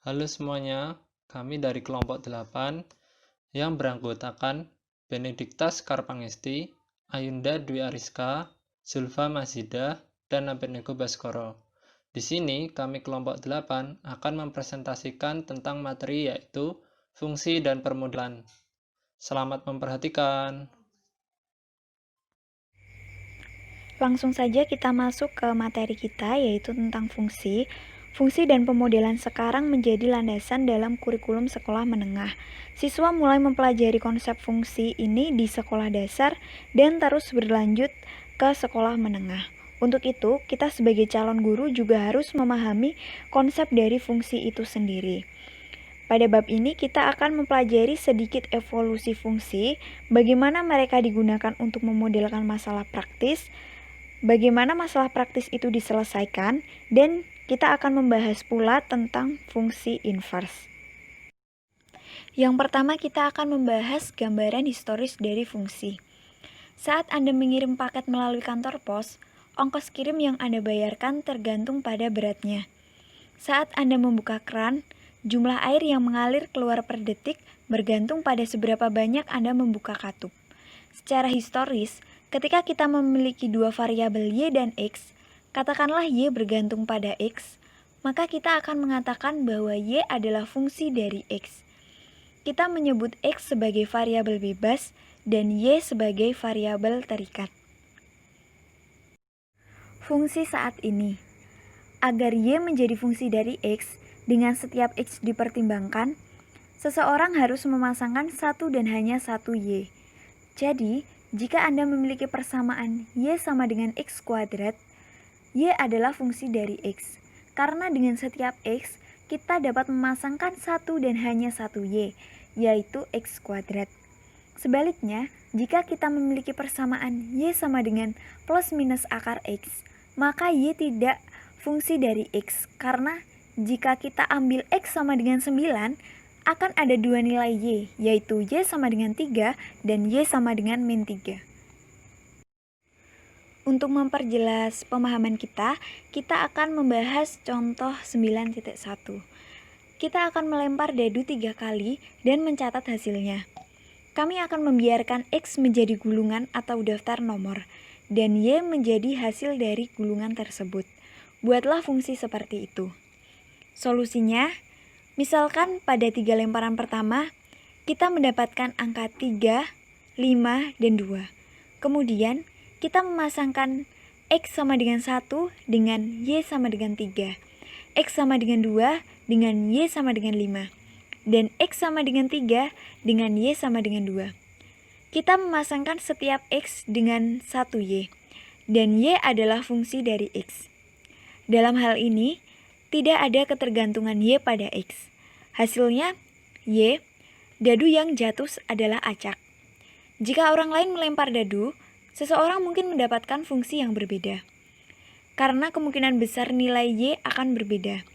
Halo semuanya, kami dari kelompok 8 yang beranggotakan Benedikta Skarpangesti, Ayunda Dwi Ariska, Zulfa Mazida, dan Abednego Baskoro. Di sini kami kelompok 8 akan mempresentasikan tentang materi yaitu fungsi dan permodalan. Selamat memperhatikan. Langsung saja kita masuk ke materi kita, yaitu tentang fungsi. Fungsi dan pemodelan sekarang menjadi landasan dalam kurikulum sekolah menengah. Siswa mulai mempelajari konsep fungsi ini di sekolah dasar dan terus berlanjut ke sekolah menengah. Untuk itu, kita sebagai calon guru juga harus memahami konsep dari fungsi itu sendiri. Pada bab ini kita akan mempelajari sedikit evolusi fungsi, bagaimana mereka digunakan untuk memodelkan masalah praktis, bagaimana masalah praktis itu diselesaikan, dan kita akan membahas pula tentang fungsi inverse. Yang pertama kita akan membahas gambaran historis dari fungsi. Saat Anda mengirim paket melalui kantor pos, ongkos kirim yang Anda bayarkan tergantung pada beratnya. Saat Anda membuka keran, jumlah air yang mengalir keluar per detik bergantung pada seberapa banyak Anda membuka katup. Secara historis, ketika kita memiliki dua variabel y dan x, katakanlah y bergantung pada x, maka kita akan mengatakan bahwa y adalah fungsi dari x. Kita menyebut x sebagai variabel bebas dan y sebagai variabel terikat. Fungsi saat ini. Agar y menjadi fungsi dari x, dengan setiap x dipertimbangkan, seseorang harus memasangkan satu dan hanya satu y. Jadi, jika Anda memiliki persamaan y sama dengan x kuadrat, y adalah fungsi dari x. Karena dengan setiap x, kita dapat memasangkan satu dan hanya satu y, yaitu x kuadrat. Sebaliknya, jika kita memiliki persamaan y sama dengan plus minus akar x, maka y tidak fungsi dari x, karena jika kita ambil x sama dengan 9, akan ada dua nilai y, yaitu y sama dengan 3 dan y sama dengan min 3. Untuk memperjelas pemahaman kita akan membahas contoh 9.1. Kita akan melempar dadu 3 kali dan mencatat hasilnya. Kami akan membiarkan x menjadi gulungan atau daftar nomor, dan y menjadi hasil dari gulungan tersebut. Buatlah fungsi seperti itu. Solusinya, misalkan pada 3 lemparan pertama, kita mendapatkan angka 3, 5, dan 2. Kemudian, kita memasangkan x sama dengan 1 dengan y sama dengan 3, x sama dengan 2 dengan y sama dengan 5, dan x sama dengan 3 dengan y sama dengan 2. Kita memasangkan setiap x dengan 1y, dan y adalah fungsi dari x. Dalam hal ini, tidak ada ketergantungan y pada x. Hasilnya, y, dadu yang jatuh adalah acak. Jika orang lain melempar dadu, seseorang mungkin mendapatkan fungsi yang berbeda, karena kemungkinan besar nilai y akan berbeda.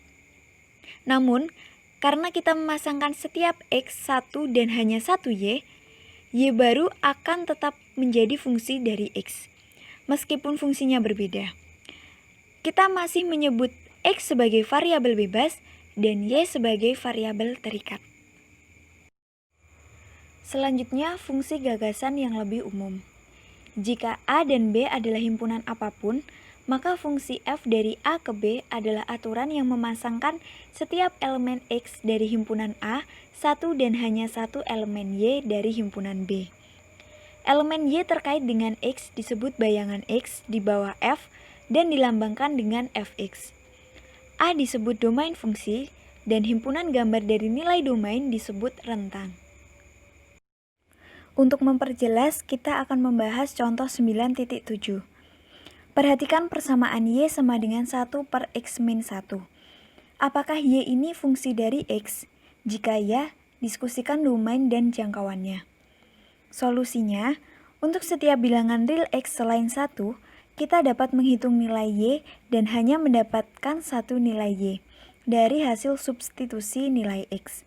Namun, karena kita memasangkan setiap x 1 dan hanya 1y, y baru akan tetap menjadi fungsi dari x, meskipun fungsinya berbeda. Kita masih menyebut x sebagai variabel bebas dan y sebagai variabel terikat. Selanjutnya, fungsi gagasan yang lebih umum. Jika A dan B adalah himpunan apapun, maka fungsi f dari A ke B adalah aturan yang memasangkan setiap elemen x dari himpunan A, satu dan hanya satu elemen y dari himpunan B. Elemen y terkait dengan x disebut bayangan x di bawah f dan dilambangkan dengan fx. A disebut domain fungsi, dan himpunan gambar dari nilai domain disebut rentang. Untuk memperjelas, kita akan membahas contoh 9.7. Perhatikan persamaan y sama dengan 1 per x min 1. Apakah y ini fungsi dari x? Jika ya, diskusikan domain dan jangkauannya. Solusinya, untuk setiap bilangan real x selain 1, kita dapat menghitung nilai y dan hanya mendapatkan satu nilai y dari hasil substitusi nilai x.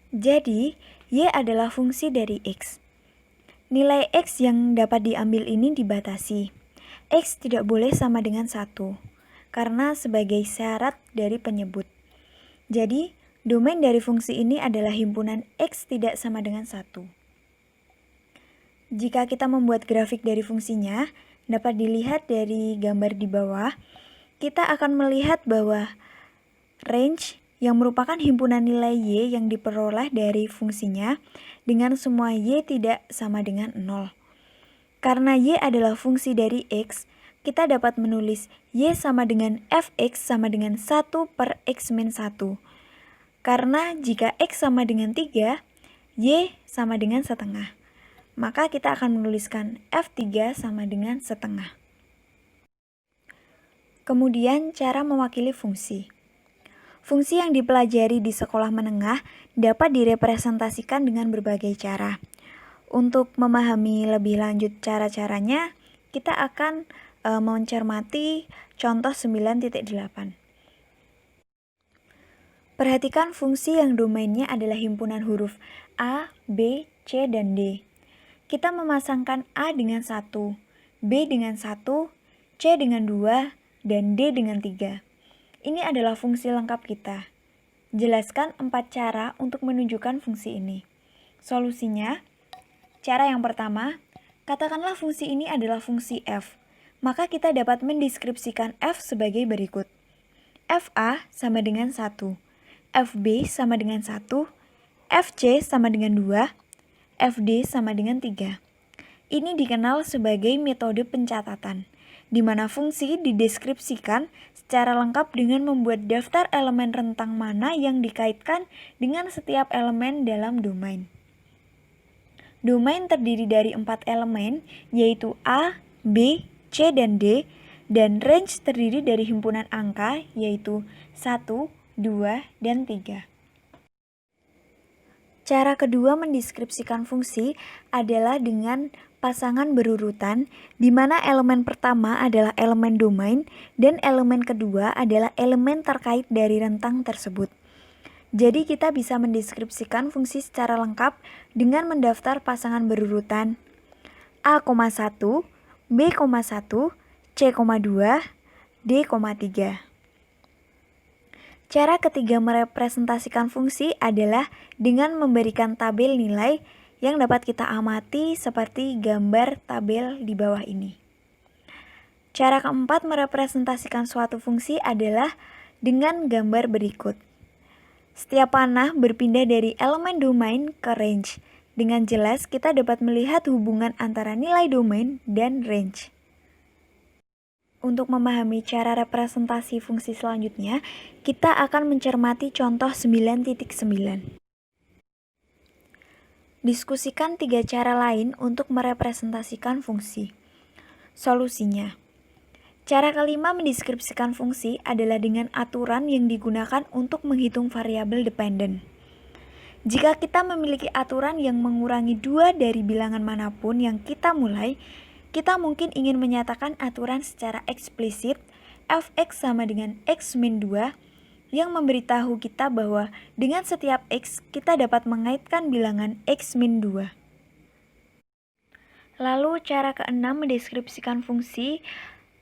Jadi, y adalah fungsi dari x. Nilai x yang dapat diambil ini dibatasi. X tidak boleh sama dengan 1. karena sebagai syarat dari penyebut. Jadi, domain dari fungsi ini adalah himpunan X tidak sama dengan 1. Jika kita membuat grafik dari fungsinya, dapat dilihat dari gambar di bawah, kita akan melihat bahwa range yang merupakan himpunan nilai Y yang diperoleh dari fungsinya dengan semua Y tidak sama dengan 0. Karena Y adalah fungsi dari X, kita dapat menulis Y sama dengan Fx sama dengan 1 per X min 1. Karena jika X sama dengan 3, Y sama dengan setengah. Maka kita akan menuliskan F3 sama dengan setengah. Kemudian cara mewakili fungsi. Fungsi yang dipelajari di sekolah menengah dapat direpresentasikan dengan berbagai cara. Untuk memahami lebih lanjut cara-caranya, kita akan mencermati contoh 9.8. Perhatikan fungsi yang domainnya adalah himpunan huruf A, B, C, dan D. Kita memasangkan A dengan 1, B dengan 1, C dengan 2, dan D dengan 3. Ini adalah fungsi lengkap kita. Jelaskan 4 cara untuk menunjukkan fungsi ini. Solusinya, cara yang pertama, katakanlah fungsi ini adalah fungsi f. Maka kita dapat mendeskripsikan f sebagai berikut. Fa sama dengan 1, Fb sama dengan 1, Fc sama dengan 2, Fd sama dengan 3. Ini dikenal sebagai metode pencatatan, di mana fungsi dideskripsikan secara lengkap dengan membuat daftar elemen rentang mana yang dikaitkan dengan setiap elemen dalam domain. Domain terdiri dari 4 elemen, yaitu A, B, C, dan D, dan range terdiri dari himpunan angka, yaitu 1, 2, dan 3. Cara kedua mendeskripsikan fungsi adalah dengan pasangan berurutan, di mana elemen pertama adalah elemen domain dan elemen kedua adalah elemen terkait dari rentang tersebut. Jadi kita bisa mendeskripsikan fungsi secara lengkap dengan mendaftar pasangan berurutan A,1, B,1, C,2, D,3. Cara ketiga merepresentasikan fungsi adalah dengan memberikan tabel nilai yang dapat kita amati seperti gambar tabel di bawah ini. Cara keempat merepresentasikan suatu fungsi adalah dengan gambar berikut. Setiap panah berpindah dari elemen domain ke range. Dengan jelas kita dapat melihat hubungan antara nilai domain dan range. Untuk memahami cara representasi fungsi selanjutnya, kita akan mencermati contoh 9.9. Diskusikan 3 cara lain untuk merepresentasikan fungsi. Solusinya, cara kelima mendeskripsikan fungsi adalah dengan aturan yang digunakan untuk menghitung variabel dependen. Jika kita memiliki aturan yang mengurangi 2 dari bilangan manapun yang kita mulai, kita mungkin ingin menyatakan aturan secara eksplisit fx sama dengan x min 2 yang memberitahu kita bahwa dengan setiap x kita dapat mengaitkan bilangan x min 2. Lalu cara keenam mendeskripsikan fungsi.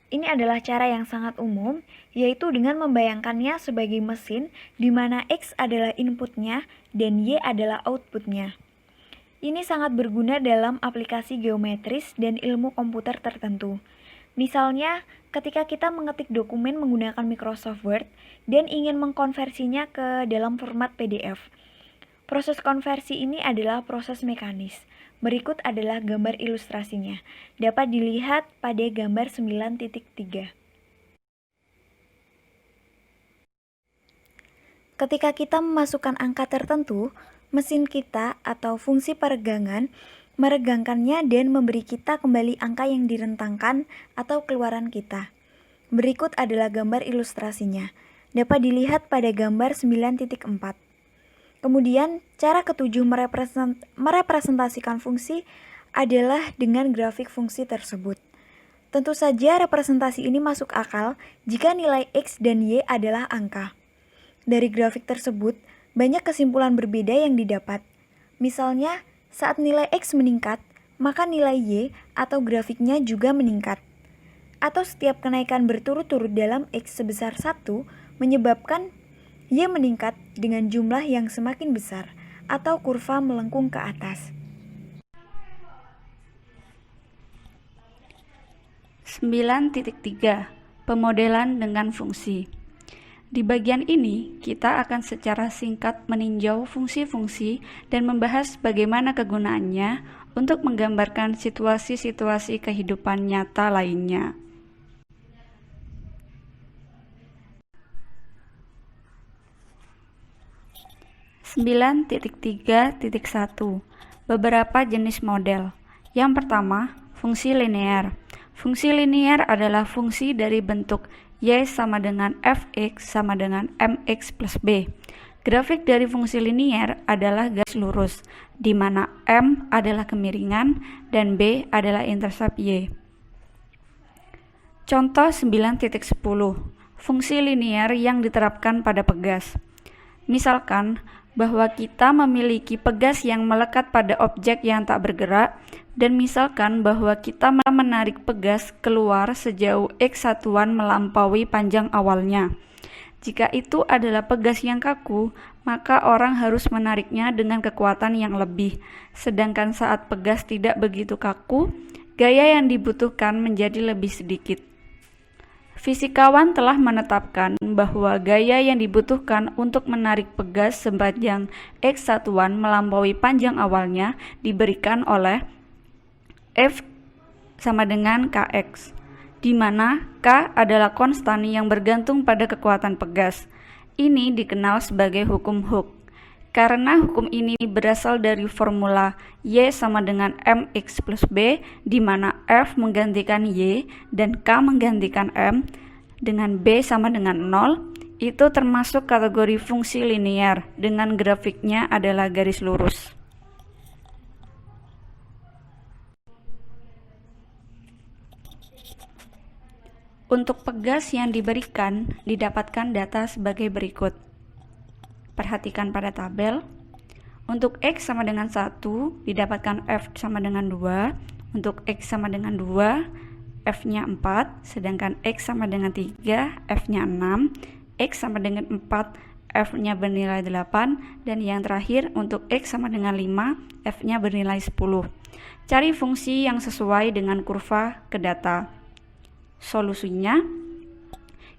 Ini adalah cara yang sangat umum, yaitu dengan membayangkannya sebagai mesin di mana x adalah inputnya dan y adalah outputnya. Ini sangat berguna dalam aplikasi geometris dan ilmu komputer tertentu. Misalnya, ketika kita mengetik dokumen menggunakan Microsoft Word dan ingin mengkonversinya ke dalam format PDF. Proses konversi ini adalah proses mekanis. Berikut adalah gambar ilustrasinya. Dapat dilihat pada gambar 9.3. Ketika kita memasukkan angka tertentu, mesin kita atau fungsi peregangan meregangkannya dan memberi kita kembali angka yang direntangkan atau keluaran kita. Berikut adalah gambar ilustrasinya. Dapat dilihat pada gambar 9.4. Kemudian, cara ketujuh merepresentasikan fungsi adalah dengan grafik fungsi tersebut. Tentu saja representasi ini masuk akal jika nilai X dan Y adalah angka. Dari grafik tersebut, banyak kesimpulan berbeda yang didapat. Misalnya, saat nilai X meningkat, maka nilai Y atau grafiknya juga meningkat. atau setiap kenaikan berturut-turut dalam X sebesar 1 menyebabkan Y meningkat dengan jumlah yang semakin besar atau kurva melengkung ke atas. 9.3 Pemodelan dengan fungsi. Di bagian ini, kita akan secara singkat meninjau fungsi-fungsi dan membahas bagaimana kegunaannya untuk menggambarkan situasi-situasi kehidupan nyata lainnya. Beberapa jenis model. Yang pertama, fungsi linear. Fungsi linear adalah fungsi dari bentuk Y sama dengan Fx sama dengan Mx plus B. Grafik dari fungsi linear adalah garis lurus, di mana M adalah kemiringan dan B adalah intercept Y. Contoh 9.10. Fungsi linear yang diterapkan pada pegas. Misalkan bahwa kita memiliki pegas yang melekat pada objek yang tak bergerak, dan misalkan bahwa kita menarik pegas keluar sejauh X satuan melampaui panjang awalnya. Jika itu adalah pegas yang kaku, maka orang harus menariknya dengan kekuatan yang lebih. Sedangkan saat pegas tidak begitu kaku, gaya yang dibutuhkan menjadi lebih sedikit. Fisikawan telah menetapkan bahwa gaya yang dibutuhkan untuk menarik pegas sepanjang X satuan melampaui panjang awalnya diberikan oleh F sama dengan Kx, di mana K adalah konstan yang bergantung pada kekuatan pegas. Ini dikenal sebagai hukum Hooke. Karena hukum ini berasal dari formula Y sama dengan Mx plus B, di mana F menggantikan Y dan K menggantikan M, dengan B sama dengan 0, itu termasuk kategori fungsi linear, dengan grafiknya adalah garis lurus. Untuk pegas yang diberikan, didapatkan data sebagai berikut. Perhatikan pada tabel. Untuk X sama dengan 1, didapatkan F sama dengan 2. Untuk X sama dengan 2, F-nya 4. Sedangkan X sama dengan 3, F-nya 6. X sama dengan 4, F-nya bernilai 8. Dan yang terakhir, untuk X sama dengan 5, F-nya bernilai 10. Cari fungsi yang sesuai dengan kurva ke data. Solusinya,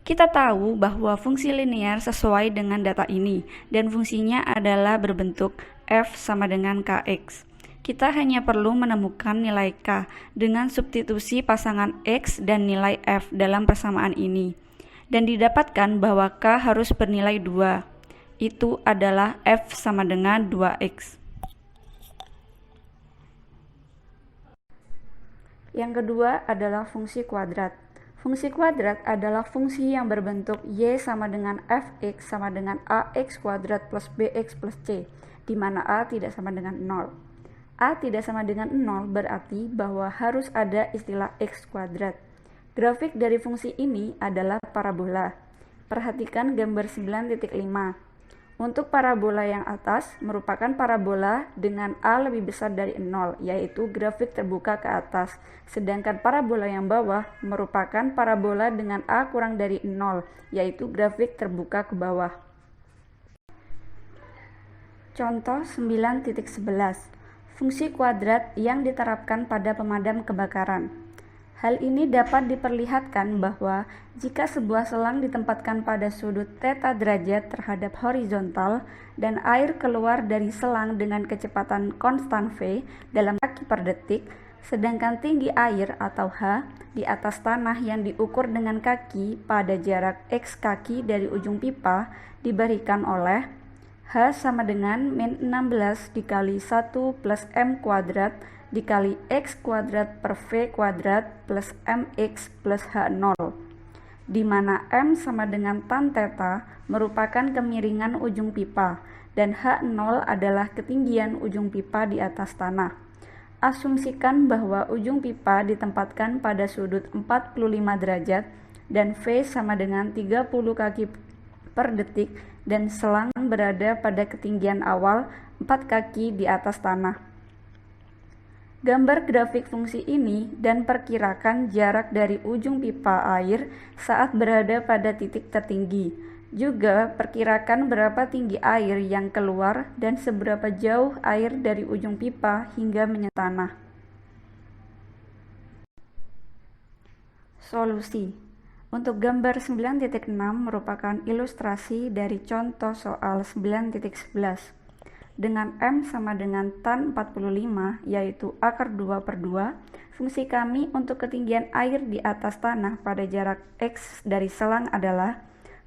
kita tahu bahwa fungsi linear sesuai dengan data ini, dan fungsinya adalah berbentuk F sama dengan Kx. Kita hanya perlu menemukan nilai K dengan substitusi pasangan X dan nilai F dalam persamaan ini, dan didapatkan bahwa K harus bernilai 2. Itu adalah F sama dengan 2X. Yang kedua adalah fungsi kuadrat. Fungsi kuadrat adalah fungsi yang berbentuk Y sama dengan Fx sama dengan Ax kuadrat plus Bx plus C, di mana A tidak sama dengan 0. A tidak sama dengan 0 berarti bahwa harus ada istilah X kuadrat. Grafik dari fungsi ini adalah parabola. Perhatikan gambar 9.5. Untuk parabola yang atas merupakan parabola dengan A lebih besar dari 0, yaitu grafik terbuka ke atas. Sedangkan parabola yang bawah merupakan parabola dengan A kurang dari 0, yaitu grafik terbuka ke bawah. Contoh 9.11. Fungsi kuadrat yang diterapkan pada pemadam kebakaran. Hal ini dapat diperlihatkan bahwa jika sebuah selang ditempatkan pada sudut θ derajat terhadap horizontal dan air keluar dari selang dengan kecepatan konstan V dalam kaki per detik, sedangkan tinggi air atau H di atas tanah yang diukur dengan kaki pada jarak X kaki dari ujung pipa diberikan oleh H sama dengan min 16 dikali 1 plus M kuadrat dikali X kuadrat per V kuadrat plus MX plus H0, di mana M sama dengan tan theta merupakan kemiringan ujung pipa dan H0 adalah ketinggian ujung pipa di atas tanah. Asumsikan bahwa ujung pipa ditempatkan pada sudut 45 derajat dan V sama dengan 30 kaki per detik dan selang berada pada ketinggian awal 4 kaki di atas tanah. Gambar grafik fungsi ini dan perkirakan jarak dari ujung pipa air saat berada pada titik tertinggi. Juga perkirakan berapa tinggi air yang keluar dan seberapa jauh air dari ujung pipa hingga menyentuh tanah. Solusi. Untuk gambar 9.6 merupakan ilustrasi dari contoh soal 9.11. Dengan M sama dengan tan 45, yaitu akar 2/2, fungsi kami untuk ketinggian air di atas tanah pada jarak X dari selang adalah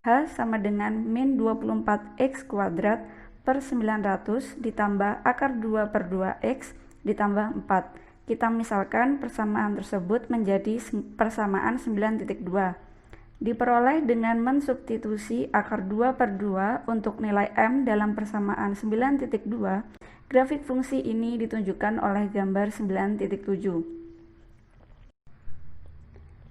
H sama dengan min 24X kuadrat per 900 ditambah akar 2/2X ditambah 4. Kita misalkan persamaan tersebut menjadi persamaan 9.2. Diperoleh dengan mensubstitusi akar 2/2 untuk nilai M dalam persamaan 9.2, grafik fungsi ini ditunjukkan oleh gambar 9.7.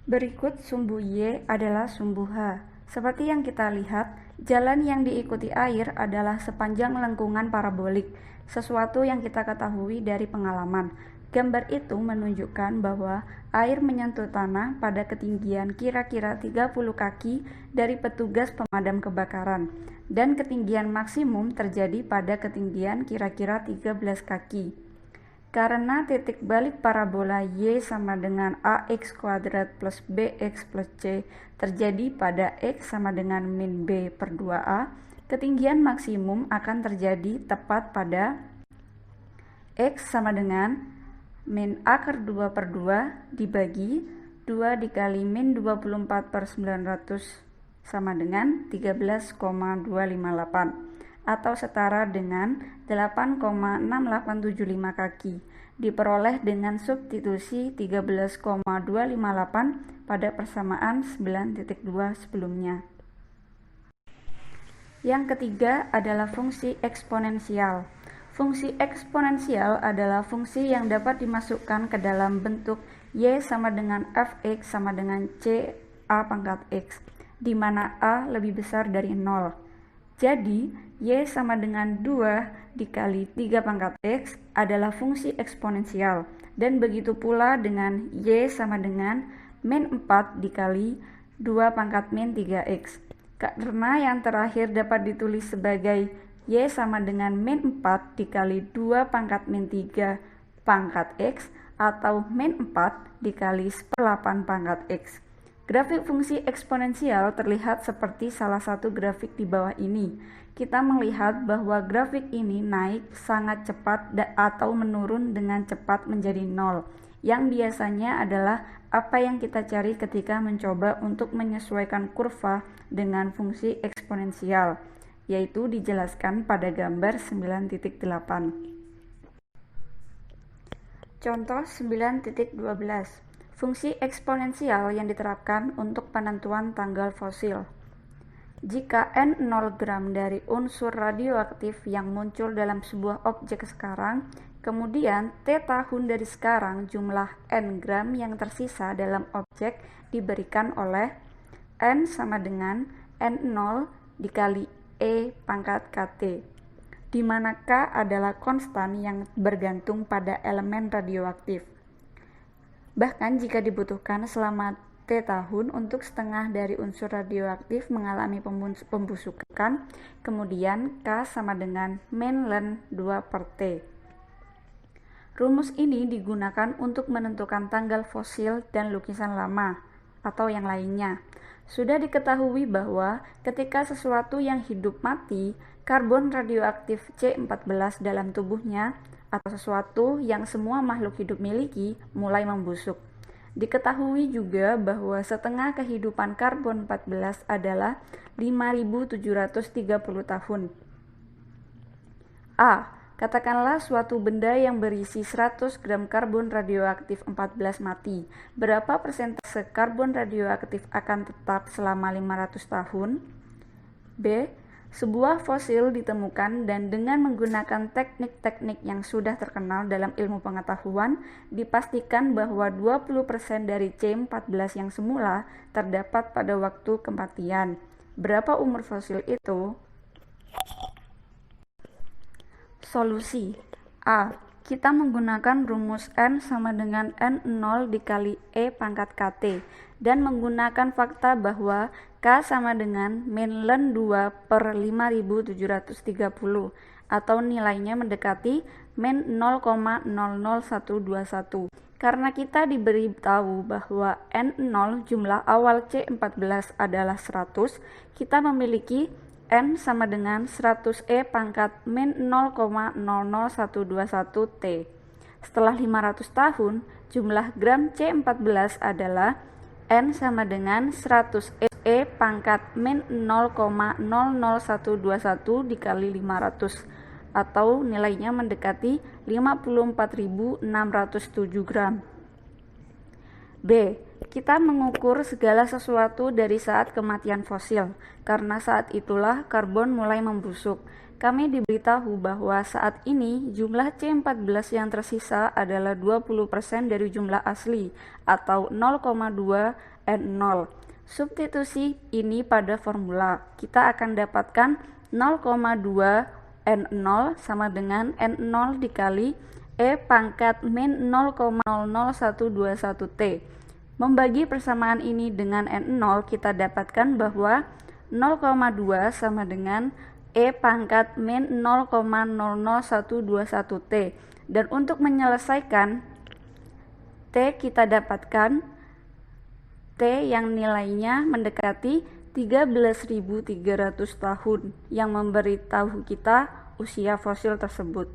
Berikut sumbu Y adalah sumbu H. Seperti yang kita lihat, jalan yang diikuti air adalah sepanjang lengkungan parabolik, sesuatu yang kita ketahui dari pengalaman. Gambar itu menunjukkan bahwa air menyentuh tanah pada ketinggian kira-kira 30 kaki dari petugas pemadam kebakaran, dan ketinggian maksimum terjadi pada ketinggian kira-kira 13 kaki. Karena titik balik parabola Y sama dengan AX kuadrat plus BX plus C terjadi pada X sama dengan min B per 2A, ketinggian maksimum akan terjadi tepat pada X sama dengan min akar 2/2 dibagi 2 dikali min 24 per 900 sama dengan 13,258 atau setara dengan 8,6875 kaki, diperoleh dengan substitusi 13,258 pada persamaan 9.2 sebelumnya. Yang ketiga adalah fungsi eksponensial. Fungsi eksponensial adalah fungsi yang dapat dimasukkan ke dalam bentuk Y sama dengan Fx sama dengan C A pangkat X, di mana A lebih besar dari 0. Jadi, Y sama dengan 2 dikali 3 pangkat X adalah fungsi eksponensial, dan begitu pula dengan Y sama dengan min 4 dikali 2 pangkat min 3X. Karena yang terakhir dapat ditulis sebagai Y sama dengan min 4 dikali 2 pangkat min 3 pangkat X atau min 4 dikali 1/8 pangkat X. Grafik fungsi eksponensial terlihat seperti salah satu grafik di bawah ini. Kita melihat bahwa grafik ini naik sangat cepat atau menurun dengan cepat menjadi 0, yang biasanya adalah apa yang kita cari ketika mencoba untuk menyesuaikan kurva dengan fungsi eksponensial, yaitu dijelaskan pada gambar 9.8. Contoh 9.12. Fungsi eksponensial yang diterapkan untuk penentuan tanggal fosil. Jika N0 gram dari unsur radioaktif yang muncul dalam sebuah objek sekarang, kemudian T tahun dari sekarang jumlah N gram yang tersisa dalam objek diberikan oleh N sama dengan N0 dikali E pangkat KT, di mana K adalah konstan yang bergantung pada elemen radioaktif. Bahkan jika dibutuhkan selama T tahun untuk setengah dari unsur radioaktif mengalami pembusukan, kemudian K sama dengan min ln 2 per T. Rumus ini digunakan untuk menentukan tanggal fosil dan lukisan lama, atau yang lainnya. Sudah diketahui bahwa ketika sesuatu yang hidup mati, karbon radioaktif C14 dalam tubuhnya atau sesuatu yang semua makhluk hidup miliki mulai membusuk. Diketahui juga bahwa setengah kehidupan karbon 14 adalah 5.730 tahun. A. Katakanlah suatu benda yang berisi 100 gram karbon radioaktif 14 mati. Berapa persentase karbon radioaktif akan tetap selama 500 tahun? B. Sebuah fosil ditemukan dan dengan menggunakan teknik-teknik yang sudah terkenal dalam ilmu pengetahuan, dipastikan bahwa 20% dari C14 yang semula terdapat pada waktu kematian. Berapa umur fosil itu? Solusi. A. kita menggunakan rumus N sama dengan N0 dikali E pangkat KT dan menggunakan fakta bahwa K sama dengan min ln 2 per 5730 atau nilainya mendekati min 0,00121. Karena kita diberitahu bahwa N0 jumlah awal C14 adalah 100, kita memiliki N sama dengan 100E pangkat min 0,00121 T. Setelah 500 tahun, jumlah gram C14 adalah N sama dengan 100E pangkat min 0,00121 dikali 500 atau nilainya mendekati 54.607 gram. B. Kita mengukur segala sesuatu dari saat kematian fosil, karena saat itulah karbon mulai membusuk. Kami diberitahu bahwa saat ini jumlah C14 yang tersisa adalah 20% dari jumlah asli, atau 0,2 N0. Substitusi ini pada formula, kita akan dapatkan 0,2 N0 sama dengan N0 dikali E pangkat min 0,00121 T. Membagi persamaan ini dengan N0, kita dapatkan bahwa 0,2 sama dengan E pangkat min 0,00121 T. Dan untuk menyelesaikan T, kita dapatkan T yang nilainya mendekati 13.300 tahun, yang memberitahu kita usia fosil tersebut.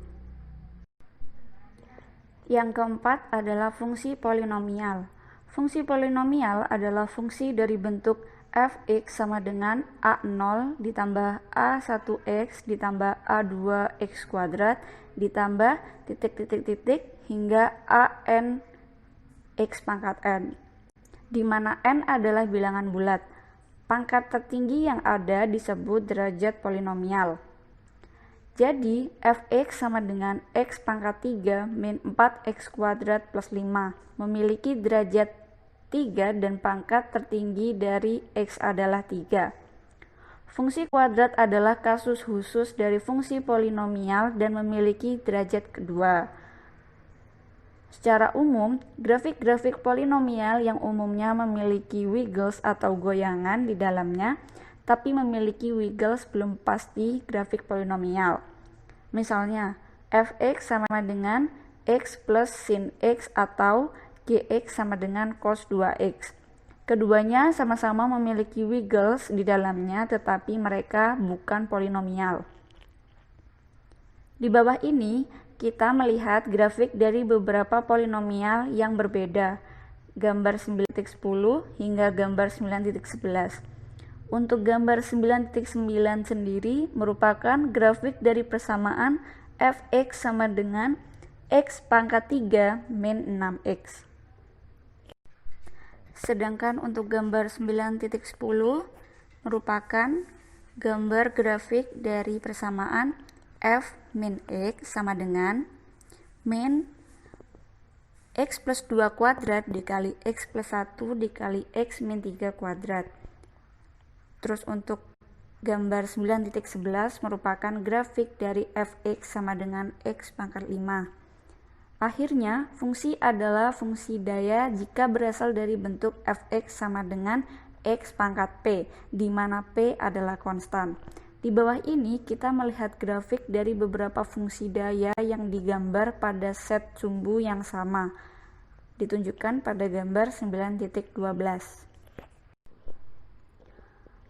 Yang keempat adalah fungsi polinomial. Fungsi polinomial adalah fungsi dari bentuk f(x) sama dengan a0 ditambah a1x ditambah a2x kuadrat ditambah titik-titik-titik hingga an x pangkat n, di mana n adalah bilangan bulat. Pangkat tertinggi yang ada disebut derajat polinomial. Jadi, f(x) sama dengan x pangkat 3 min 4x kuadrat plus 5 memiliki derajat 3 dan pangkat tertinggi dari x adalah 3. Fungsi kuadrat adalah kasus khusus dari fungsi polinomial dan memiliki derajat kedua. Secara umum, grafik-grafik polinomial yang umumnya memiliki wiggles atau goyangan di dalamnya, tapi memiliki wiggles belum pasti grafik polinomial. Misalnya, f(x) sama dengan x plus sin x atau gx sama dengan cos 2x. Keduanya sama-sama memiliki wiggles di dalamnya, tetapi mereka bukan polinomial. Di bawah ini, kita melihat grafik dari beberapa polinomial yang berbeda, gambar 9.10 hingga gambar 9.11. Untuk gambar 9.9 sendiri merupakan grafik dari persamaan f(x) sama dengan x pangkat 3 min 6x. Sedangkan untuk gambar 9.10 merupakan gambar grafik dari persamaan f min x sama dengan min x plus 2 kuadrat dikali x plus 1 dikali x min 3 kuadrat. Terus untuk gambar 9.11 merupakan grafik dari f(x) sama dengan x pangkat 5. Akhirnya, fungsi adalah fungsi daya jika berasal dari bentuk f(x) sama dengan x pangkat p, di mana p adalah konstan. Di bawah ini kita melihat grafik dari beberapa fungsi daya yang digambar pada set sumbu yang sama, ditunjukkan pada gambar 9.12.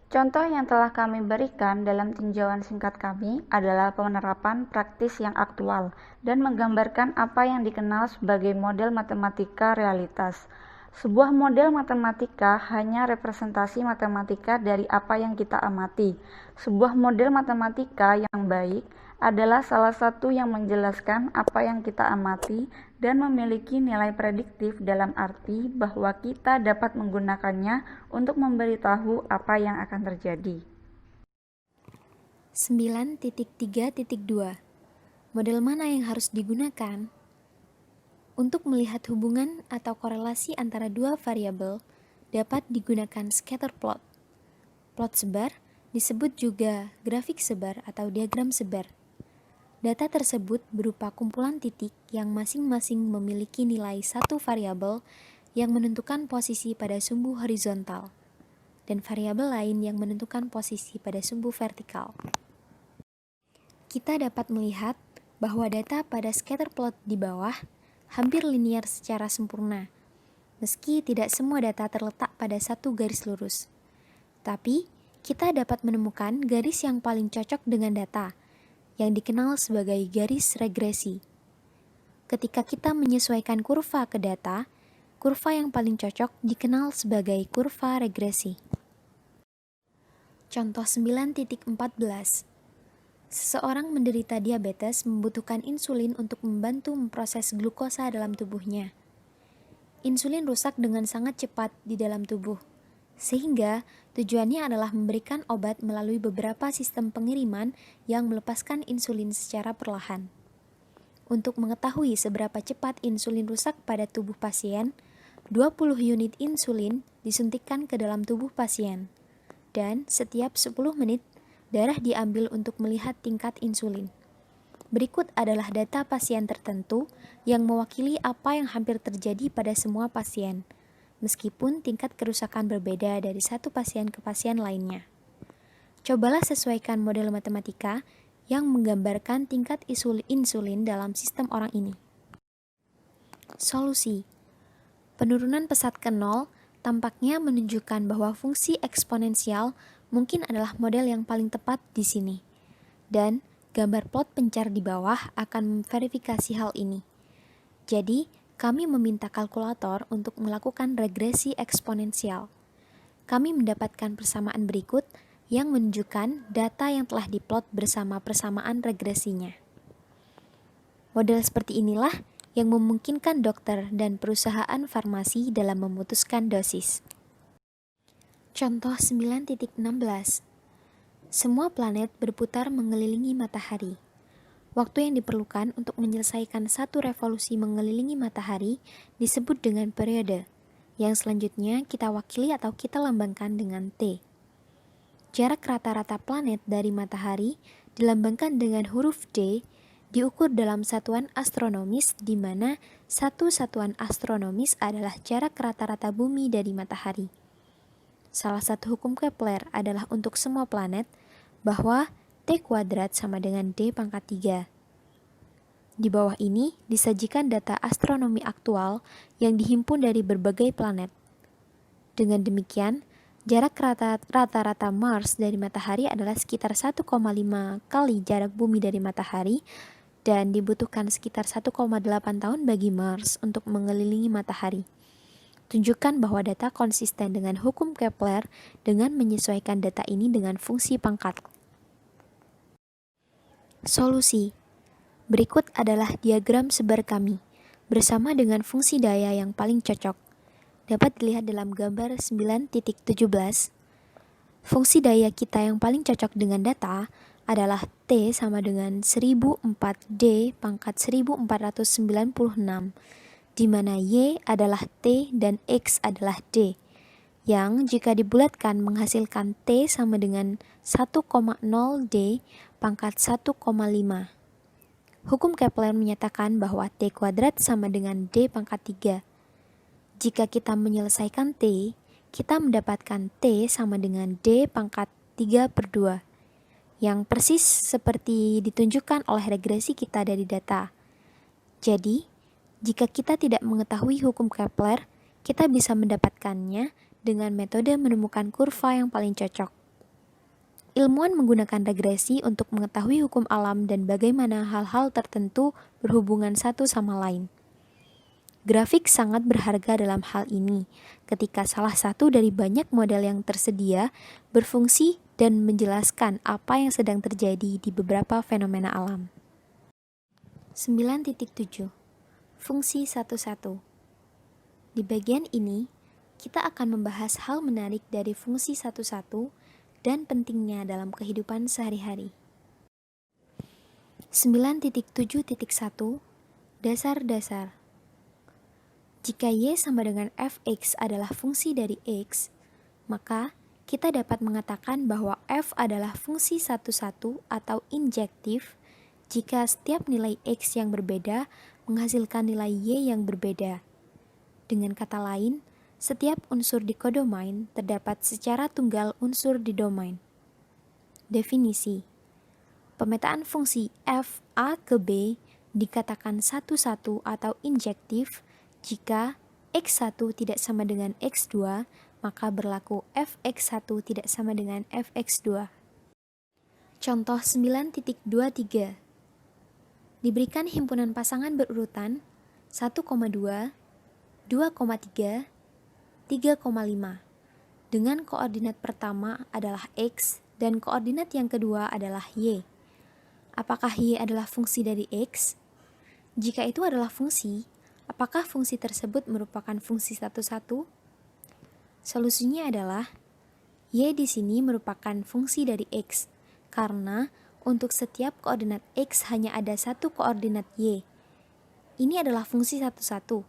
Contoh yang telah kami berikan dalam tinjauan singkat kami adalah penerapan praktis yang aktual dan menggambarkan apa yang dikenal sebagai model matematika realitas. Sebuah model matematika hanya representasi matematika dari apa yang kita amati. Sebuah model matematika yang baik adalah salah satu yang menjelaskan apa yang kita amati dan memiliki nilai prediktif dalam arti bahwa kita dapat menggunakannya untuk memberitahu apa yang akan terjadi. 9.3.2 Model mana yang harus digunakan? Untuk melihat hubungan atau korelasi antara dua variabel, dapat digunakan scatter plot. Plot sebar disebut juga grafik sebar atau diagram sebar. Data tersebut berupa kumpulan titik yang masing-masing memiliki nilai satu variabel yang menentukan posisi pada sumbu horizontal, dan variabel lain yang menentukan posisi pada sumbu vertikal. Kita dapat melihat bahwa data pada scatter plot di bawah hampir linear secara sempurna, meski tidak semua data terletak pada satu garis lurus. Tapi, kita dapat menemukan garis yang paling cocok dengan data, yang dikenal sebagai garis regresi. Ketika kita menyesuaikan kurva ke data, kurva yang paling cocok dikenal sebagai kurva regresi. Contoh 9.14. Seseorang menderita diabetes membutuhkan insulin untuk membantu memproses glukosa dalam tubuhnya. Insulin rusak dengan sangat cepat di dalam tubuh, sehingga tujuannya adalah memberikan obat melalui beberapa sistem pengiriman yang melepaskan insulin secara perlahan. Untuk mengetahui seberapa cepat insulin rusak pada tubuh pasien, 20 unit insulin disuntikkan ke dalam tubuh pasien, dan setiap 10 menit darah diambil untuk melihat tingkat insulin. Berikut adalah data pasien tertentu yang mewakili apa yang hampir terjadi pada semua pasien, meskipun tingkat kerusakan berbeda dari satu pasien ke pasien lainnya. Cobalah sesuaikan model matematika yang menggambarkan tingkat insulin dalam sistem orang ini. Solusi. Penurunan pesat ke nol tampaknya menunjukkan bahwa fungsi eksponensial mungkin adalah model yang paling tepat di sini. Dan gambar plot pencar di bawah akan memverifikasi hal ini. Jadi, kami meminta kalkulator untuk melakukan regresi eksponensial. Kami mendapatkan persamaan berikut yang menunjukkan data yang telah diplot bersama persamaan regresinya. Model seperti inilah yang memungkinkan dokter dan perusahaan farmasi dalam memutuskan dosis. Contoh 9.16. Semua planet berputar mengelilingi matahari. Waktu yang diperlukan untuk menyelesaikan satu revolusi mengelilingi matahari disebut dengan periode, yang selanjutnya kita wakili atau kita lambangkan dengan T. Jarak rata-rata planet dari matahari dilambangkan dengan huruf D, diukur dalam satuan astronomis di mana satu satuan astronomis adalah jarak rata-rata bumi dari matahari. Salah satu hukum Kepler adalah untuk semua planet bahwa T kuadrat sama dengan D pangkat 3. Di bawah ini disajikan data astronomi aktual yang dihimpun dari berbagai planet. Dengan demikian, jarak rata-rata Mars dari matahari adalah sekitar 1,5 kali jarak bumi dari matahari dan dibutuhkan sekitar 1,8 tahun bagi Mars untuk mengelilingi matahari. Tunjukkan bahwa data konsisten dengan hukum Kepler dengan menyesuaikan data ini dengan fungsi pangkat. Solusi. Berikut adalah diagram sebar kami, bersama dengan fungsi daya yang paling cocok. Dapat dilihat dalam gambar 9.17. Fungsi daya kita yang paling cocok dengan data adalah T sama dengan 1004D pangkat 1496. Di mana Y adalah T dan X adalah D, yang jika dibulatkan menghasilkan T sama dengan 1,0D pangkat 1,5. Hukum Kepler menyatakan bahwa T kuadrat sama dengan D pangkat 3. Jika kita menyelesaikan T, kita mendapatkan T sama dengan D pangkat 3/2, yang persis seperti ditunjukkan oleh regresi kita dari data. Jadi, jika kita tidak mengetahui hukum Kepler, kita bisa mendapatkannya dengan metode menemukan kurva yang paling cocok. Ilmuwan menggunakan regresi untuk mengetahui hukum alam dan bagaimana hal-hal tertentu berhubungan satu sama lain. Grafik sangat berharga dalam hal ini, ketika salah satu dari banyak model yang tersedia berfungsi dan menjelaskan apa yang sedang terjadi di beberapa fenomena alam. 9.7. Fungsi satu-satu. Di bagian ini, kita akan membahas hal menarik dari fungsi satu-satu dan pentingnya dalam kehidupan sehari-hari. 9.7.1 Dasar-dasar. Jika Y sama dengan fx adalah fungsi dari x, maka kita dapat mengatakan bahwa f adalah fungsi satu-satu atau injektif jika setiap nilai X yang berbeda menghasilkan nilai Y yang berbeda. Dengan kata lain, setiap unsur di kodomain terdapat secara tunggal unsur di domain. Definisi: pemetaan fungsi f A ke B dikatakan satu-satu atau injektif jika X1 tidak sama dengan X2, maka berlaku fx1 tidak sama dengan fx2. Contoh 9.23. Diberikan himpunan pasangan berurutan 1,2, 2,3, 3,5 dengan koordinat pertama adalah X dan koordinat yang kedua adalah Y. Apakah Y adalah fungsi dari X? Jika itu adalah fungsi, apakah fungsi tersebut merupakan fungsi satu-satu? Solusinya adalah Y di sini merupakan fungsi dari X, karena untuk setiap koordinat X hanya ada satu koordinat Y. Ini adalah fungsi satu-satu,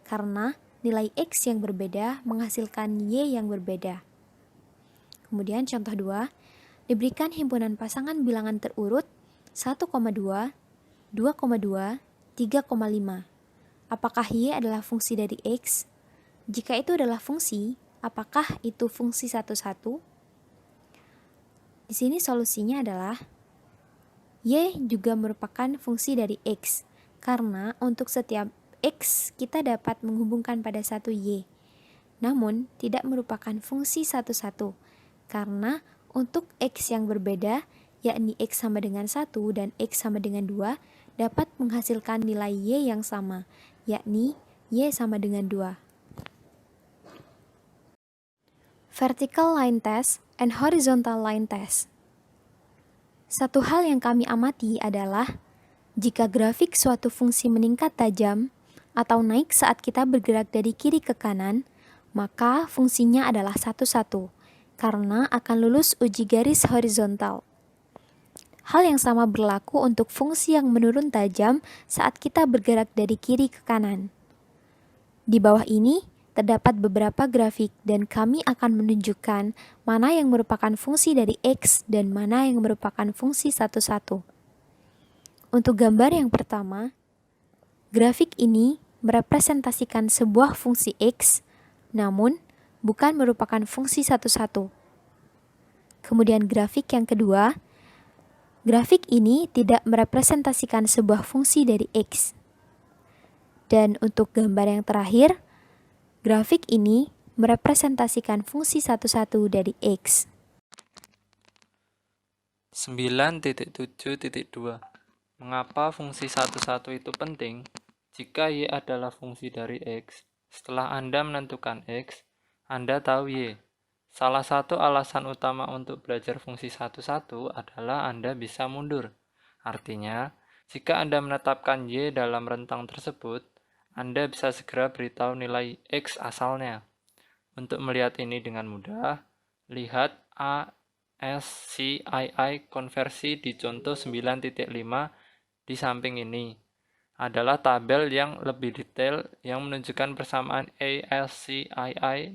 karena nilai X yang berbeda menghasilkan Y yang berbeda. Kemudian contoh 2, diberikan himpunan pasangan bilangan terurut 1,2, 2,2, 3,5. Apakah Y adalah fungsi dari X? Jika itu adalah fungsi, apakah itu fungsi satu-satu? Di sini solusinya adalah Y juga merupakan fungsi dari X, karena untuk setiap X kita dapat menghubungkan pada satu Y. Namun, tidak merupakan fungsi satu-satu, karena untuk X yang berbeda, yakni X sama dengan 1 dan X sama dengan 2, dapat menghasilkan nilai Y yang sama, yakni Y sama dengan 2. Vertical line test and horizontal line test. Satu hal yang kami amati adalah jika grafik suatu fungsi meningkat tajam atau naik saat kita bergerak dari kiri ke kanan, maka fungsinya adalah satu-satu, karena akan lulus uji garis horizontal. Hal yang sama berlaku untuk fungsi yang menurun tajam saat kita bergerak dari kiri ke kanan. Di bawah ini terdapat beberapa grafik dan kami akan menunjukkan mana yang merupakan fungsi dari X dan mana yang merupakan fungsi satu-satu. Untuk gambar yang pertama, grafik ini merepresentasikan sebuah fungsi X, namun bukan merupakan fungsi satu-satu. Kemudian grafik yang kedua, grafik ini tidak merepresentasikan sebuah fungsi dari X. Dan untuk gambar yang terakhir, grafik ini merepresentasikan fungsi satu-satu dari X. 9.7.2. Mengapa fungsi satu-satu itu penting? Jika Y adalah fungsi dari X, setelah Anda menentukan X, Anda tahu Y. Salah satu alasan utama untuk belajar fungsi satu-satu adalah Anda bisa mundur. Artinya, jika Anda menetapkan Y dalam rentang tersebut, Anda bisa segera beritahu nilai X asalnya. Untuk melihat ini dengan mudah, lihat ASCII konversi di contoh 9.5 di samping ini. Adalah tabel yang lebih detail yang menunjukkan persamaan ASCII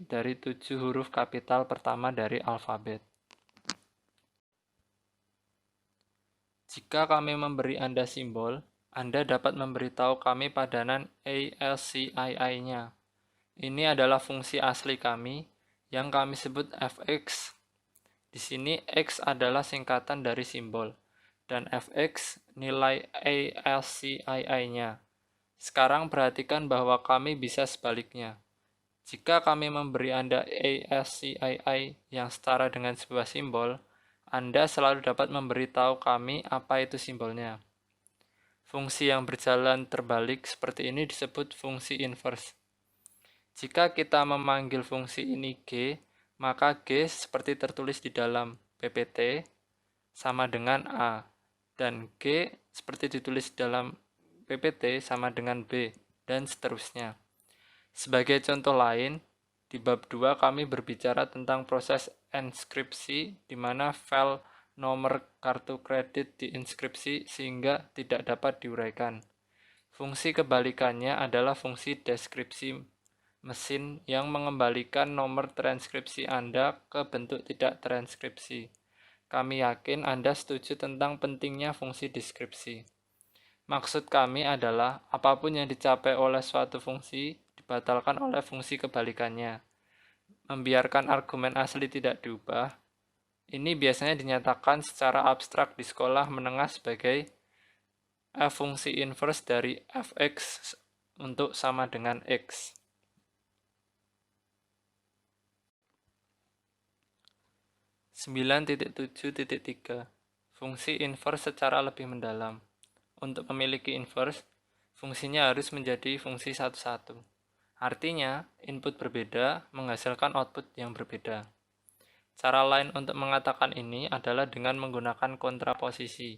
dari 7 huruf kapital pertama dari alfabet. Jika kami memberi Anda simbol, Anda dapat memberitahu kami padanan ASCII-nya. Ini adalah fungsi asli kami yang kami sebut fx. Di sini x adalah singkatan dari simbol dan fx nilai ASCII-nya. Sekarang perhatikan bahwa kami bisa sebaliknya. Jika kami memberi Anda ASCII yang setara dengan sebuah simbol, Anda selalu dapat memberitahu kami apa itu simbolnya. Fungsi yang berjalan terbalik seperti ini disebut fungsi inverse. Jika kita memanggil fungsi ini G, maka G seperti tertulis di dalam PPT sama dengan A, dan G seperti ditulis di dalam PPT sama dengan B, dan seterusnya. Sebagai contoh lain, di bab 2 kami berbicara tentang proses enskripsi di mana file nomor kartu kredit diinskripsi sehingga tidak dapat diuraikan. Fungsi kebalikannya adalah fungsi deskripsi mesin yang mengembalikan nomor transkripsi Anda ke bentuk tidak transkripsi. Kami yakin Anda setuju tentang pentingnya fungsi deskripsi. Maksud kami adalah apapun yang dicapai oleh suatu fungsi dibatalkan oleh fungsi kebalikannya. Membiarkan argumen asli tidak diubah. Ini biasanya dinyatakan secara abstrak di sekolah menengah sebagai f fungsi inverse dari fx untuk sama dengan x. (9.7.3) Fungsi inverse secara lebih mendalam. Untuk memiliki inverse, fungsinya harus menjadi fungsi satu-satu. Artinya, input berbeda menghasilkan output yang berbeda. Cara lain untuk mengatakan ini adalah dengan menggunakan kontraposisi.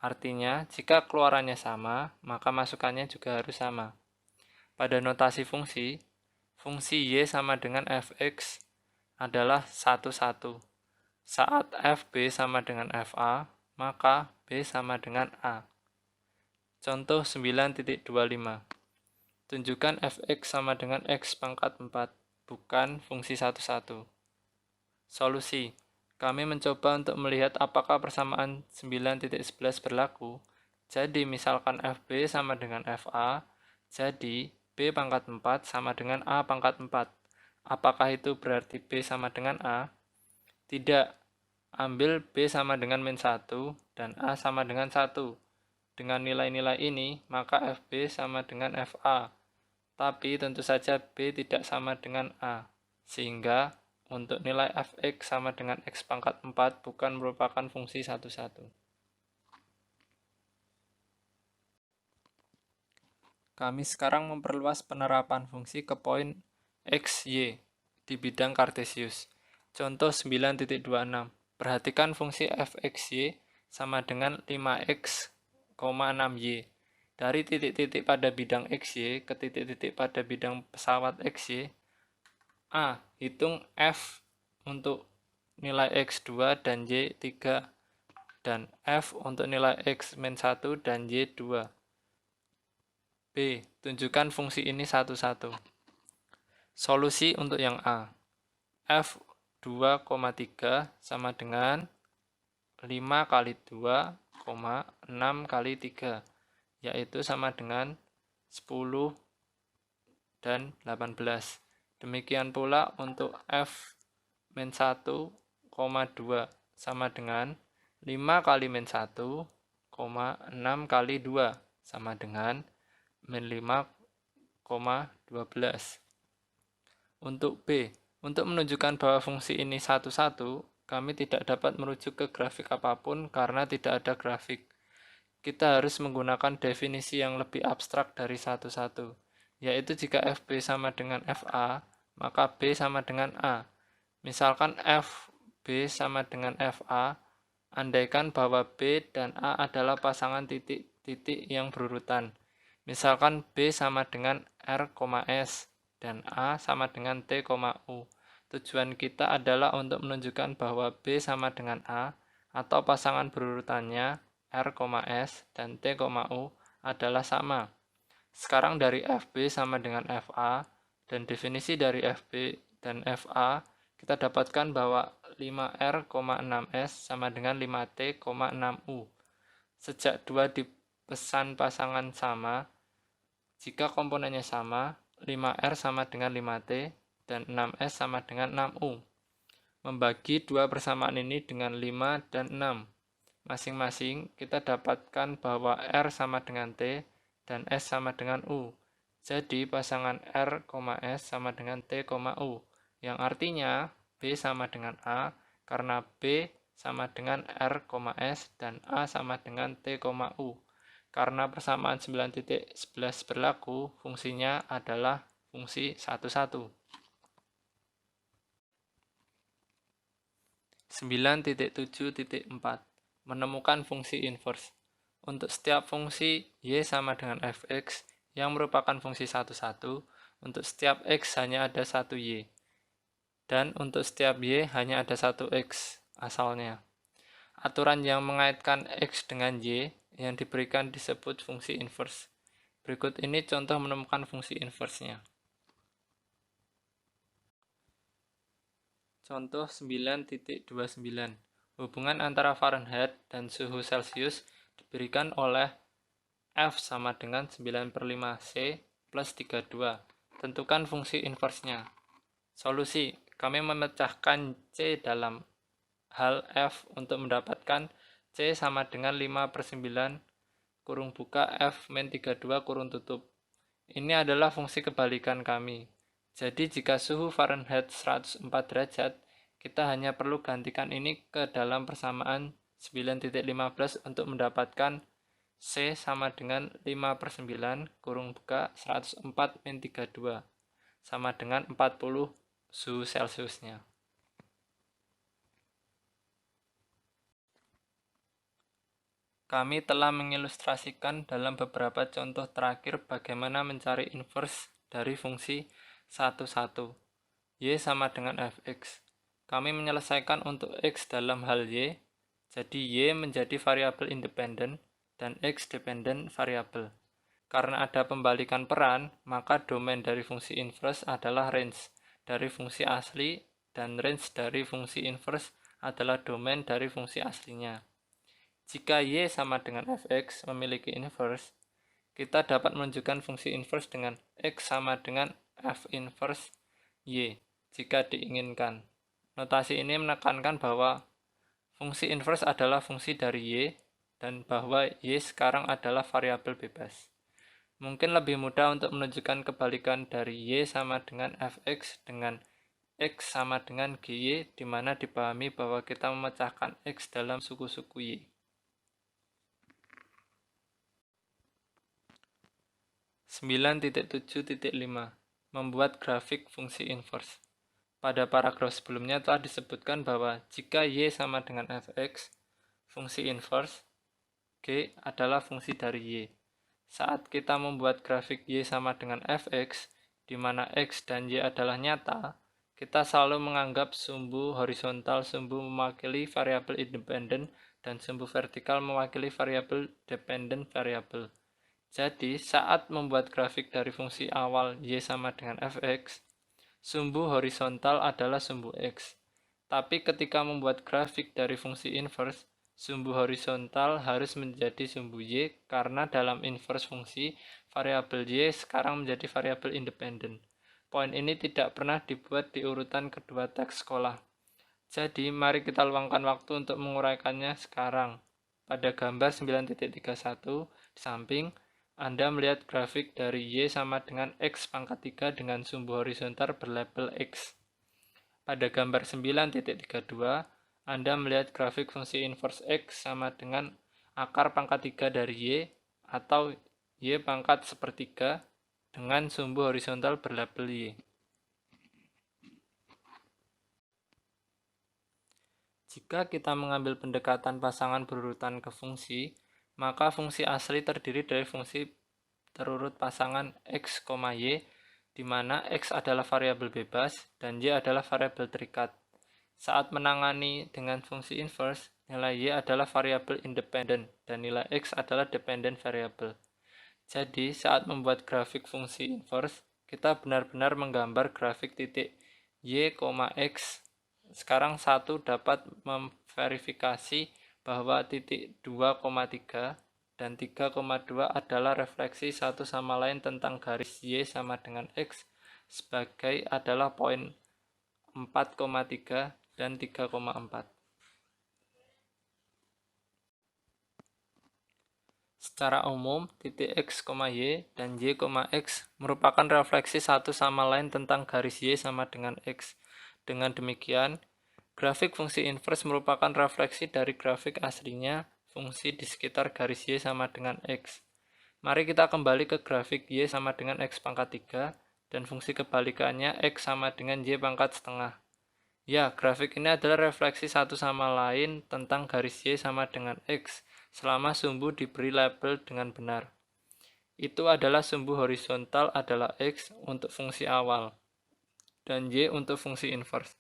Artinya, jika keluarannya sama, maka masukannya juga harus sama. Pada notasi fungsi, fungsi y sama dengan fx adalah 1,1. Saat fb sama dengan fa, maka b sama dengan a. Contoh 9.25. Tunjukkan fx sama dengan x pangkat 4, bukan fungsi 1,1. Solusi. Kami mencoba untuk melihat apakah persamaan 9.11 berlaku. Jadi misalkan fb sama dengan fa, jadi b pangkat 4 sama dengan a pangkat 4. Apakah itu berarti b sama dengan a? Tidak. Ambil b sama dengan min 1 dan a sama dengan 1. Dengan nilai-nilai ini, maka fb sama dengan fa. Tapi tentu saja b tidak sama dengan a. Sehingga untuk nilai fx sama dengan x pangkat 4 bukan merupakan fungsi satu-satu. Kami sekarang memperluas penerapan fungsi ke poin x, y di bidang Kartesius. Contoh 9.26. Perhatikan fungsi fxy sama dengan 5x, 6y. Dari titik-titik pada bidang xy ke titik-titik pada bidang pesawat xy, a. Hitung f untuk nilai x2 dan y3, dan f untuk nilai x-1 dan y2. B. Tunjukkan fungsi ini satu-satu. Solusi untuk yang a. F 2,3 sama dengan 5 kali 2, 6 kali 3, yaitu sama dengan 10 dan 18. Demikian pula untuk f-1,2 sama dengan 5 kali min 1, 6 kali 2 sama dengan min 5,12. Untuk B, untuk menunjukkan bahwa fungsi ini satu-satu, kami tidak dapat merujuk ke grafik apapun karena tidak ada grafik. Kita harus menggunakan definisi yang lebih abstrak dari satu-satu, yaitu jika FB sama dengan FA, maka B sama dengan A. Misalkan FB sama dengan FA, andaikan bahwa B dan A adalah pasangan titik-titik yang berurutan. Misalkan B sama dengan R, S, dan A sama dengan T, U. Tujuan kita adalah untuk menunjukkan bahwa B sama dengan A, atau pasangan berurutannya R, S, dan T, U adalah sama. Sekarang dari FB sama dengan FA, dan definisi dari FB dan FA, kita dapatkan bahwa 5R, 6S sama dengan 5T, 6U. Sejak dua dipesan pasangan sama, jika komponennya sama, 5R sama dengan 5T, dan 6S sama dengan 6U. Membagi dua persamaan ini dengan 5 dan 6. Masing-masing kita dapatkan bahwa R sama dengan T, dan S sama dengan U. Jadi pasangan R, S sama dengan T, U, yang artinya B sama dengan A, karena B sama dengan R, S, dan A sama dengan T, U. Karena persamaan 9.11 berlaku, fungsinya adalah fungsi satu-satu. 9.7.4 Menemukan fungsi inverse. Untuk setiap fungsi y sama dengan fx yang merupakan fungsi satu-satu, untuk setiap x hanya ada satu y. Dan untuk setiap y hanya ada satu x asalnya. Aturan yang mengaitkan x dengan y yang diberikan disebut fungsi inverse. Berikut ini contoh menemukan fungsi inverse-nya. Contoh 9.29. Hubungan antara Fahrenheit dan suhu Celcius diberikan oleh F sama dengan 9/5 C plus 32. Tentukan fungsi inversnya. Solusi, kami memecahkan C dalam hal F untuk mendapatkan C sama dengan 5/9 kurung buka F min 32 kurung tutup. Ini adalah fungsi kebalikan kami. Jadi jika suhu Fahrenheit 104 derajat, kita hanya perlu gantikan ini ke dalam persamaan 9.15 untuk mendapatkan C sama dengan 5/9 kurung buka 104 min 32 sama dengan 40 suhu Celciusnya. Kami telah mengilustrasikan dalam beberapa contoh terakhir bagaimana mencari inverse dari fungsi 1, Y sama dengan fx. Kami menyelesaikan untuk X dalam hal Y, jadi Y menjadi variabel independen dan X dependent variabel. Karena ada pembalikan peran, maka domain dari fungsi inverse adalah range dari fungsi asli dan range dari fungsi inverse adalah domain dari fungsi aslinya. Jika Y sama dengan fx memiliki inverse, kita dapat menunjukkan fungsi inverse dengan X sama dengan f inverse Y jika diinginkan. Notasi ini menekankan bahwa fungsi inverse adalah fungsi dari Y dan bahwa Y sekarang adalah variabel bebas. Mungkin lebih mudah untuk menunjukkan kebalikan dari Y sama dengan fx dengan X sama dengan GY, di mana dipahami bahwa kita memecahkan X dalam suku-suku Y. 9.7.5 Membuat grafik fungsi inverse. Pada paragraf sebelumnya telah disebutkan bahwa jika Y sama dengan fx, fungsi inverse G adalah fungsi dari Y. Saat kita membuat grafik Y sama dengan fx, di mana X dan Y adalah nyata, kita selalu menganggap sumbu horizontal sumbu mewakili variabel independen dan sumbu vertikal mewakili variabel dependent variabel. Jadi, saat membuat grafik dari fungsi awal Y sama dengan fx, sumbu horizontal adalah sumbu X. Tapi ketika membuat grafik dari fungsi inverse, sumbu horizontal harus menjadi sumbu Y karena dalam inverse fungsi, variabel Y sekarang menjadi variabel independen. Poin ini tidak pernah dibuat di urutan kedua teks sekolah. Jadi, mari kita luangkan waktu untuk menguraikannya sekarang. Pada gambar 9.31 di samping, Anda melihat grafik dari Y sama dengan X pangkat 3 dengan sumbu horizontal berlabel X. Pada gambar 9.32, Anda melihat grafik fungsi inverse X sama dengan akar pangkat 3 dari Y atau Y pangkat sepertiga dengan sumbu horizontal berlabel Y. Jika kita mengambil pendekatan pasangan berurutan ke fungsi, maka fungsi asli terdiri dari fungsi terurut pasangan X, Y, di mana X adalah variabel bebas dan Y adalah variabel terikat. Saat menangani dengan fungsi inverse, nilai Y adalah variabel independen dan nilai X adalah dependent variabel. Jadi, saat membuat grafik fungsi inverse, kita benar-benar menggambar grafik titik Y, X. Sekarang 1 dapat memverifikasi bahwa titik 2,3 dan 3,2 adalah refleksi satu sama lain tentang garis Y sama dengan X sebagai adalah poin 4,3 dan 3,4. Secara umum, titik X, Y dan Y, X merupakan refleksi satu sama lain tentang garis Y sama dengan X. Dengan demikian, grafik fungsi inverse merupakan refleksi dari grafik aslinya fungsi di sekitar garis Y sama dengan X. Mari kita kembali ke grafik Y sama dengan X pangkat 3 dan fungsi kebalikannya X sama dengan Y pangkat setengah. Ya, grafik ini adalah refleksi satu sama lain tentang garis Y sama dengan X selama sumbu diberi label dengan benar. Itu adalah sumbu horizontal adalah X untuk fungsi awal dan Y untuk fungsi inverse.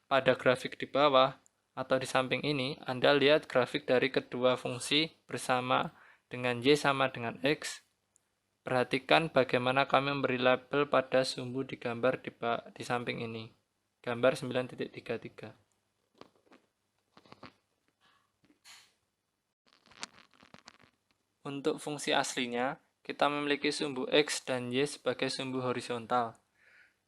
Pada grafik di bawah atau di samping ini, Anda lihat grafik dari kedua fungsi bersama dengan Y sama dengan X. Perhatikan bagaimana kami memberi label pada sumbu digambar di samping ini. Gambar 9.33. Untuk fungsi aslinya, kita memiliki sumbu X dan Y sebagai sumbu horizontal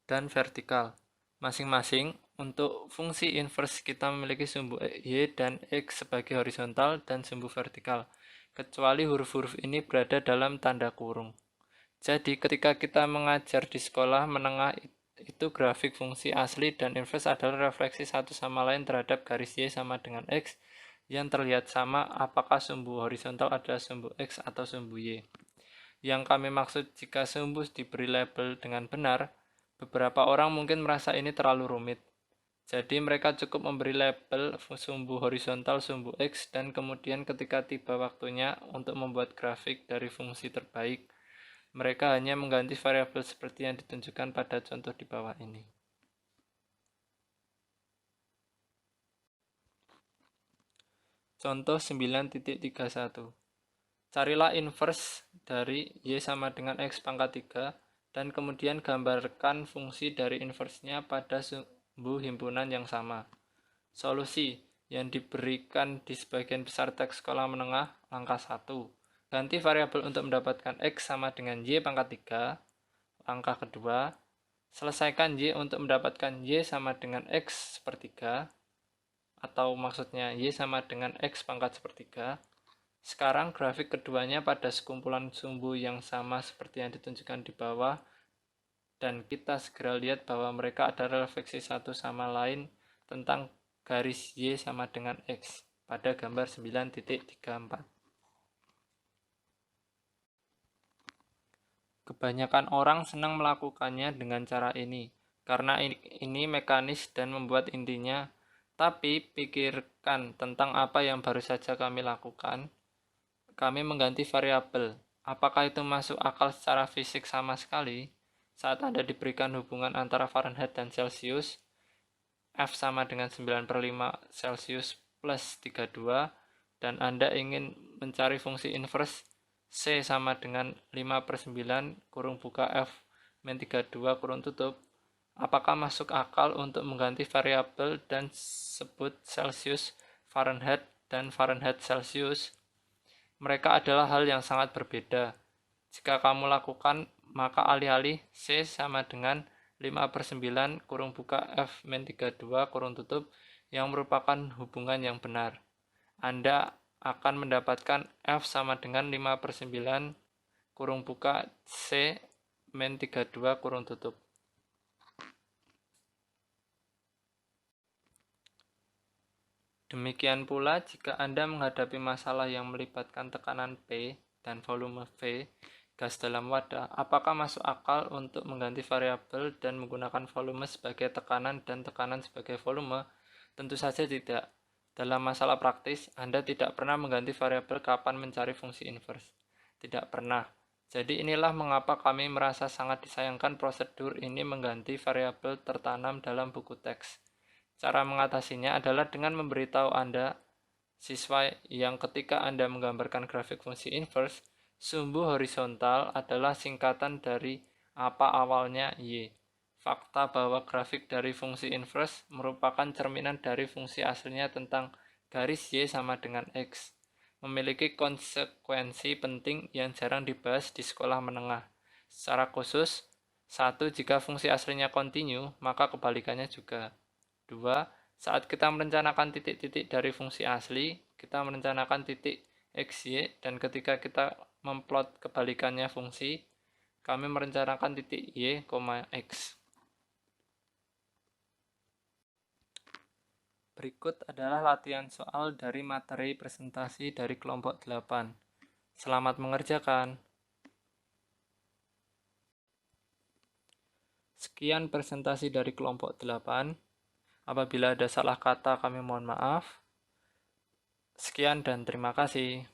dan vertikal. Masing-masing, untuk fungsi inverse kita memiliki sumbu Y dan X sebagai horizontal dan sumbu vertikal, kecuali huruf-huruf ini berada dalam tanda kurung. Jadi ketika kita mengajar di sekolah menengah itu grafik fungsi asli dan inverse adalah refleksi satu sama lain terhadap garis Y sama dengan X yang terlihat sama apakah sumbu horizontal adalah sumbu X atau sumbu Y. Yang kami maksud jika sumbu diberi label dengan benar, beberapa orang mungkin merasa ini terlalu rumit. Jadi mereka cukup memberi label sumbu horizontal sumbu X dan kemudian ketika tiba waktunya untuk membuat grafik dari fungsi terbaik, mereka hanya mengganti variabel seperti yang ditunjukkan pada contoh di bawah ini. Contoh 9.31. Carilah inverse dari Y sama dengan X pangkat 3 dan kemudian gambarkan fungsi dari inverse-nya pada sumbu himpunan yang sama. Solusi yang diberikan di sebagian besar teks sekolah menengah langkah 1. Ganti variabel untuk mendapatkan X sama dengan Y pangkat 3. Langkah kedua, selesaikan Y untuk mendapatkan Y sama dengan X sepertiga, atau maksudnya Y sama dengan X pangkat sepertiga. Sekarang grafik keduanya pada sekumpulan sumbu yang sama seperti yang ditunjukkan di bawah, dan kita segera lihat bahwa mereka adalah refleksi satu sama lain tentang garis Y sama dengan X pada gambar 9.34. Kebanyakan orang senang melakukannya dengan cara ini, karena ini mekanis dan membuat intinya. Tapi pikirkan tentang apa yang baru saja kami lakukan. Kami mengganti variabel. Apakah itu masuk akal secara fisik sama sekali? Saat Anda diberikan hubungan antara Fahrenheit dan Celsius, F sama dengan 9/5 Celsius plus 32, dan Anda ingin mencari fungsi inverse C sama dengan 5/9 kurung buka F min 32 kurung tutup, apakah masuk akal untuk mengganti variabel dan sebut Celsius Fahrenheit dan Fahrenheit Celsius? Mereka adalah hal yang sangat berbeda. Jika kamu lakukan, maka alih-alih C sama dengan 5/9 kurung buka F min 32 kurung tutup yang merupakan hubungan yang benar, Anda akan mendapatkan F sama dengan 5/9 kurung buka C min 32 kurung tutup. Demikian pula jika Anda menghadapi masalah yang melibatkan tekanan P dan volume V gas dalam wadah, apakah masuk akal untuk mengganti variabel dan menggunakan volume sebagai tekanan dan tekanan sebagai volume? Tentu saja tidak. Dalam masalah praktis, Anda tidak pernah mengganti variabel kapan mencari fungsi inverse. Tidak pernah. Jadi inilah mengapa kami merasa sangat disayangkan prosedur ini mengganti variabel tertanam dalam buku teks. Cara mengatasinya adalah dengan memberitahu Anda, siswa, yang ketika Anda menggambarkan grafik fungsi inverse, sumbu horizontal adalah singkatan dari apa awalnya Y. Fakta bahwa grafik dari fungsi inverse merupakan cerminan dari fungsi aslinya tentang garis Y sama dengan X, memiliki konsekuensi penting yang jarang dibahas di sekolah menengah. Secara khusus, 1. Jika fungsi aslinya kontinu, maka kebalikannya juga. 2. Saat kita merencanakan titik-titik dari fungsi asli, kita merencanakan titik X, Y, dan ketika kita memplot kebalikannya fungsi, kami merencanakan titik Y, X. Berikut adalah latihan soal dari materi presentasi dari kelompok 8. Selamat mengerjakan. Sekian presentasi dari kelompok 8. Apabila ada salah kata, kami mohon maaf. Sekian dan terima kasih.